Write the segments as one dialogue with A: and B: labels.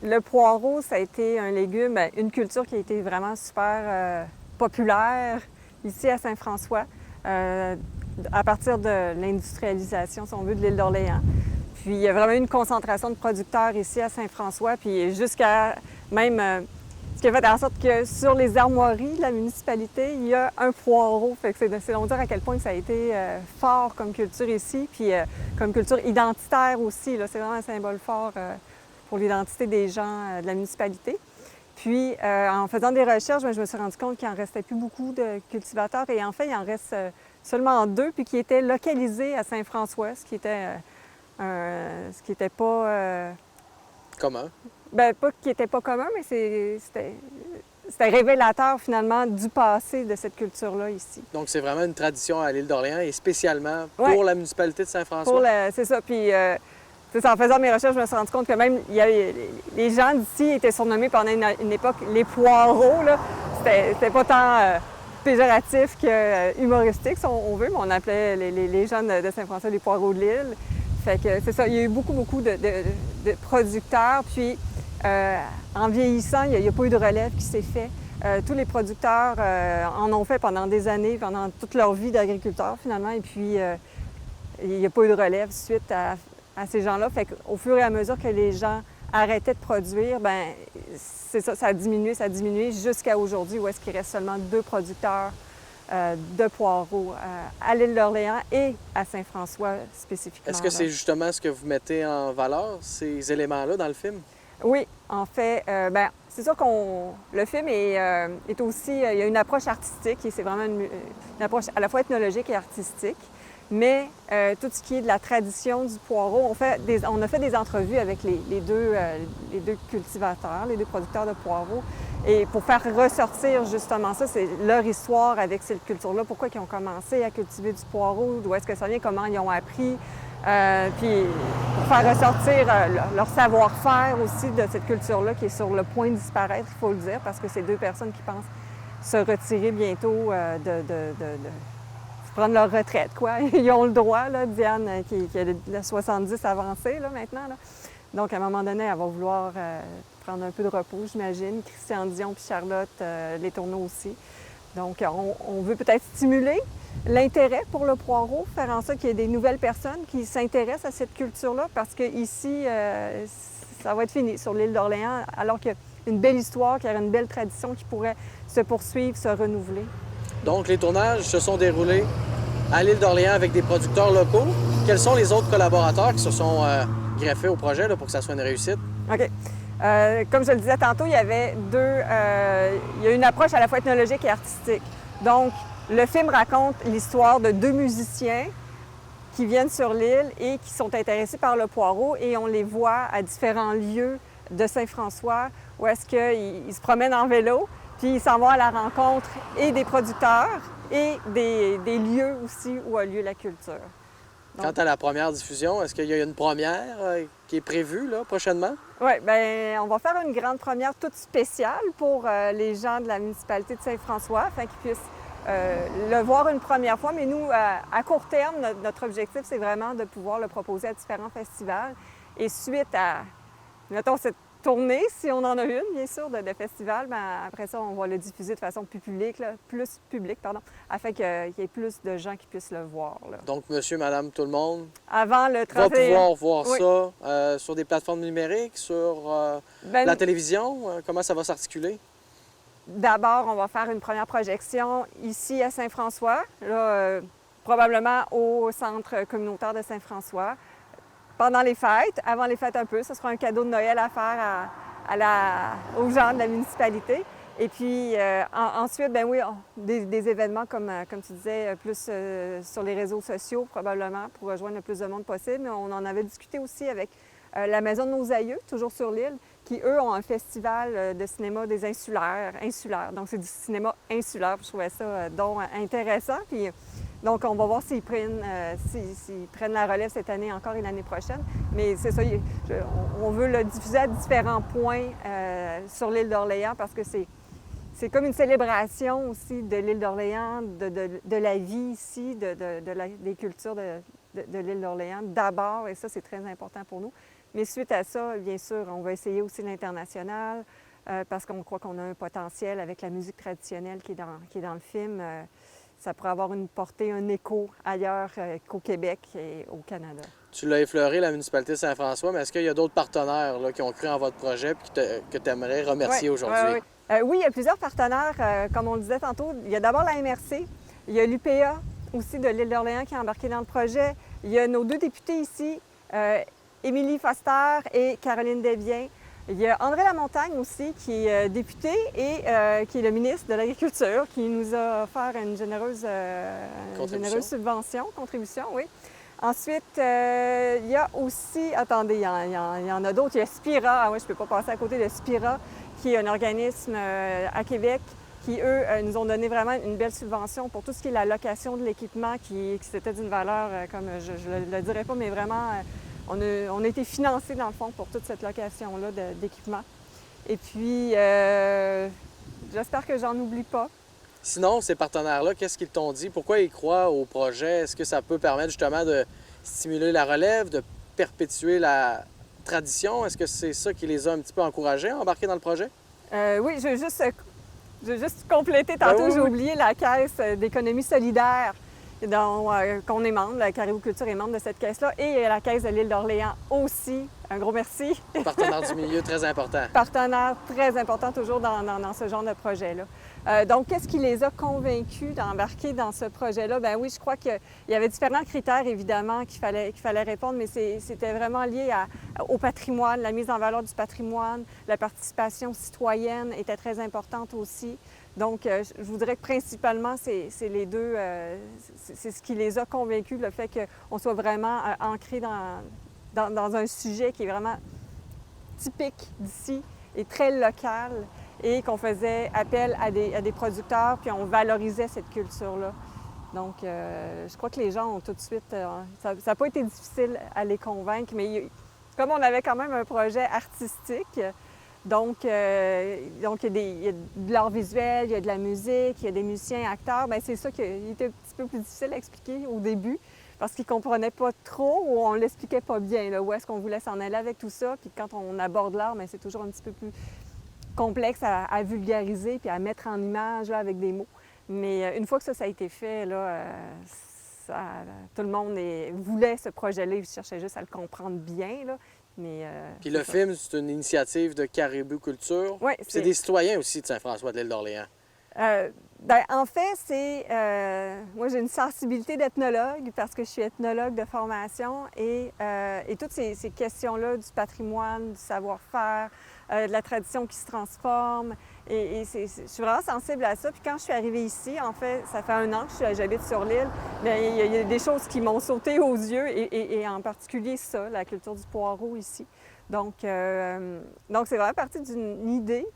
A: Le poireau, ça a été un légume, une culture qui a été vraiment super populaire ici à Saint-François, à partir de l'industrialisation, si on veut, de l'île d'Orléans. Puis il y a vraiment une concentration de producteurs ici à Saint-François, puis jusqu'à même ce qui a fait en sorte que sur les armoiries de la municipalité, il y a un poireau. Fait que c'est donc dire à quel point ça a été fort comme culture ici, puis comme culture identitaire aussi. C'est vraiment un symbole fort pour l'identité des gens de la municipalité. Puis, en faisant des recherches, je me suis rendu compte qu'il n'en restait plus beaucoup de cultivateurs. Et en fait, il en reste seulement 2, puis qui étaient localisés à Saint-François, ce qui était pas...
B: Comment?
A: Bien, pas qui n'était pas commun, mais c'était révélateur, finalement, du passé de cette culture-là ici.
B: Donc, c'est vraiment une tradition à l'île d'Orléans et spécialement pour
A: Ouais.
B: la municipalité de Saint-François?
A: C'est ça. Puis, en faisant mes recherches, je me suis rendu compte que même les gens d'ici étaient surnommés pendant une époque les poireaux. C'était pas tant péjoratif que humoristique, si on veut, mais on appelait les gens de Saint-François les poireaux de l'île. Fait que c'est ça, il y a eu beaucoup de producteurs. Puis, en vieillissant, il n'y a pas eu de relève qui s'est fait. Tous les producteurs en ont fait pendant des années, pendant toute leur vie d'agriculteur, finalement. Et puis, il n'y a pas eu de relève suite à ces gens-là. Fait qu'au fur et à mesure que les gens arrêtaient de produire, bien, c'est ça a diminué jusqu'à aujourd'hui, où est-ce qu'il reste seulement 2 producteurs de poireaux à l'île d'Orléans et à Saint-François spécifiquement.
B: Est-ce que c'est justement ce que vous mettez en valeur, ces éléments-là, dans le film?
A: Oui, en fait, c'est sûr le film est aussi... il y a une approche artistique et c'est vraiment une approche à la fois ethnologique et artistique. Mais tout ce qui est de la tradition du poireau, on a fait des entrevues avec les deux cultivateurs, les 2 producteurs de poireaux. Et pour faire ressortir justement ça, c'est leur histoire avec cette culture-là, pourquoi ils ont commencé à cultiver du poireau, d'où est-ce que ça vient, comment ils ont appris. Puis pour faire ressortir leur savoir-faire aussi de cette culture-là qui est sur le point de disparaître, il faut le dire, parce que c'est 2 personnes qui pensent se retirer bientôt prendre leur retraite, quoi. Ils ont le droit, là, Diane, qui a la 70 avancée, là, maintenant. Là. Donc, à un moment donné, elle va vouloir prendre un peu de repos, j'imagine. Christian Dion puis Charlotte Les Tourneaux aussi. Donc, on veut peut-être stimuler l'intérêt pour le poireau, faire en sorte qu'il y ait des nouvelles personnes qui s'intéressent à cette culture-là, parce qu'ici, ça va être fini sur l'île d'Orléans, alors qu'il y a une belle histoire, qu'il y a une belle tradition qui pourrait se poursuivre, se renouveler.
B: Donc, les tournages se sont déroulés à l'île d'Orléans avec des producteurs locaux. Quels sont les autres collaborateurs qui se sont greffés au projet là, pour que ça soit une réussite?
A: OK. Comme je le disais tantôt, il y avait il y a une approche à la fois ethnologique et artistique. Donc, le film raconte l'histoire de 2 musiciens qui viennent sur l'île et qui sont intéressés par le poireau et on les voit à différents lieux de Saint-François où est-ce qu'ils se promènent en vélo. Puis ils s'en vont à la rencontre et des producteurs et des lieux aussi où a lieu la culture.
B: Donc, quant à la première diffusion, est-ce qu'il y a une première qui est prévue là, prochainement?
A: Oui, bien, on va faire une grande première toute spéciale pour les gens de la municipalité de Saint-François, afin qu'ils puissent le voir une première fois. Mais nous, à court terme, notre objectif, c'est vraiment de pouvoir le proposer à différents festivals. Et suite à, mettons, cette tournée, si on en a une, bien sûr, de festival, bien, après ça, on va le diffuser de façon plus publique, afin qu'il y ait plus de gens qui puissent le voir. Là.
B: Donc, monsieur, madame, tout le monde
A: avant le
B: va
A: 31...
B: pouvoir voir ça sur des plateformes numériques, sur la télévision. Comment ça va s'articuler?
A: D'abord, on va faire une première projection ici à Saint-François, là, probablement au centre communautaire de Saint-François. Pendant les fêtes, avant les fêtes un peu, ce sera un cadeau de Noël à faire aux gens de la municipalité. Et puis ensuite, bien oui, des événements comme tu disais, plus sur les réseaux sociaux probablement pour rejoindre le plus de monde possible. Mais on en avait discuté aussi avec la Maison de nos aïeux, toujours sur l'île, qui eux ont un festival de cinéma des insulaires. Donc c'est du cinéma insulaire. Je trouvais ça donc intéressant. Puis, donc, on va voir s'ils prennent la relève cette année encore et l'année prochaine. Mais c'est ça, on veut le diffuser à différents points sur l'île d'Orléans parce que c'est comme une célébration aussi de l'île d'Orléans, de la vie ici, des cultures de l'île d'Orléans d'abord, et ça, c'est très important pour nous. Mais suite à ça, bien sûr, on va essayer aussi l'international parce qu'on croit qu'on a un potentiel avec la musique traditionnelle qui est dans le film. Ça pourrait avoir une portée, un écho ailleurs qu'au Québec et au Canada.
B: Tu l'as effleuré, la municipalité de Saint-François, mais est-ce qu'il y a d'autres partenaires là, qui ont cru en votre projet et que tu aimerais remercier aujourd'hui?
A: Oui, il y a plusieurs partenaires. Comme on le disait tantôt, il y a d'abord la MRC, il y a l'UPA aussi de l'île d'Orléans qui est embarqué dans le projet. Il y a nos 2 députés ici, Émilie Foster et Caroline Desbiens. Il y a André Lamontagne aussi, qui est député et qui est le ministre de l'Agriculture, qui nous a offert une généreuse contribution, oui. Ensuite, il y a aussi, attendez, il y en a d'autres. Il y a Spira, je ne peux pas passer à côté de Spira, qui est un organisme à Québec, qui, eux, nous ont donné vraiment une belle subvention pour tout ce qui est la location de l'équipement, qui c'était d'une valeur, comme je ne le dirais pas, mais vraiment, on a été financés, dans le fond, pour toute cette location-là d'équipement. Et puis, j'espère que j'en oublie pas.
B: Sinon, ces partenaires-là, qu'est-ce qu'ils t'ont dit? Pourquoi ils croient au projet? Est-ce que ça peut permettre justement de stimuler la relève, de perpétuer la tradition? Est-ce que c'est ça qui les a un petit peu encouragés à embarquer dans le projet?
A: Oui, je veux juste compléter. Tantôt, j'ai oublié la Caisse d'économie solidaire qu'on est membre. La Caribou Culture est membre de cette caisse-là. Et la Caisse de l'île d'Orléans aussi. Un gros merci.
B: Partenaire du milieu très important.
A: Partenaire très important toujours dans ce genre de projet-là. Donc, qu'est-ce qui les a convaincus d'embarquer dans ce projet-là? Bien oui, je crois qu'il y avait différents critères, évidemment, qu'il fallait répondre, mais c'était vraiment lié au patrimoine, la mise en valeur du patrimoine, la participation citoyenne était très importante aussi. Donc, je voudrais que principalement, c'est les deux, c'est ce qui les a convaincus, le fait qu'on soit vraiment ancré dans un sujet qui est vraiment typique d'ici et très local et qu'on faisait appel à des producteurs puis on valorisait cette culture-là. Donc, je crois que les gens ont tout de suite... ça n'a pas été difficile à les convaincre, mais comme on avait quand même un projet artistique, donc il y a de l'art visuel, il y a de la musique, il y a des musiciens, acteurs, bien c'est ça qui était un petit peu plus difficile à expliquer au début parce qu'ils ne comprenaient pas trop ou on ne l'expliquait pas bien, là, où est-ce qu'on voulait s'en aller avec tout ça. Puis quand on aborde l'art, bien, c'est toujours un petit peu plus complexe à vulgariser puis à mettre en image là, avec des mots. Mais une fois que ça a été fait, là, tout le monde voulait ce projet-là, ils cherchaient juste à le comprendre bien, là.
B: Puis le film, c'est une initiative de Caribou Culture.
A: Oui,
B: c'est des citoyens aussi de Saint-François de l'île d'Orléans.
A: En fait, moi, j'ai une sensibilité d'ethnologue parce que je suis ethnologue de formation et toutes ces questions-là du patrimoine, du savoir-faire, de la tradition qui se transforme. Je suis vraiment sensible à ça. Puis quand je suis arrivée ici, en fait, ça fait 1 an que j'habite sur l'île, mais il y a des choses qui m'ont sauté aux yeux et en particulier ça, la culture du poireau ici. Donc c'est vraiment parti d'une idée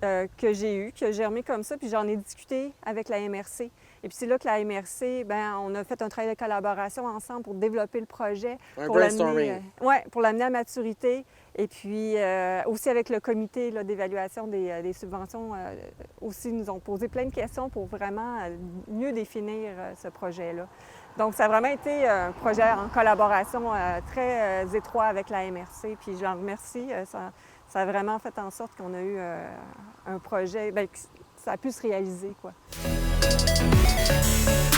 A: que j'ai eue, qui a germé comme ça, puis j'en ai discuté avec la MRC. Et puis c'est là que la MRC, bien, on a fait un travail de collaboration ensemble pour développer le projet.
B: Pour brainstorming.
A: Oui, pour l'amener à maturité. Et puis aussi avec le comité d'évaluation des subventions, aussi nous ont posé plein de questions pour vraiment mieux définir ce projet-là. Donc ça a vraiment été un projet en collaboration très étroit avec la MRC. Puis je l'en remercie. Ça a vraiment fait en sorte qu'on a eu un projet, bien, que ça a pu se réaliser, quoi.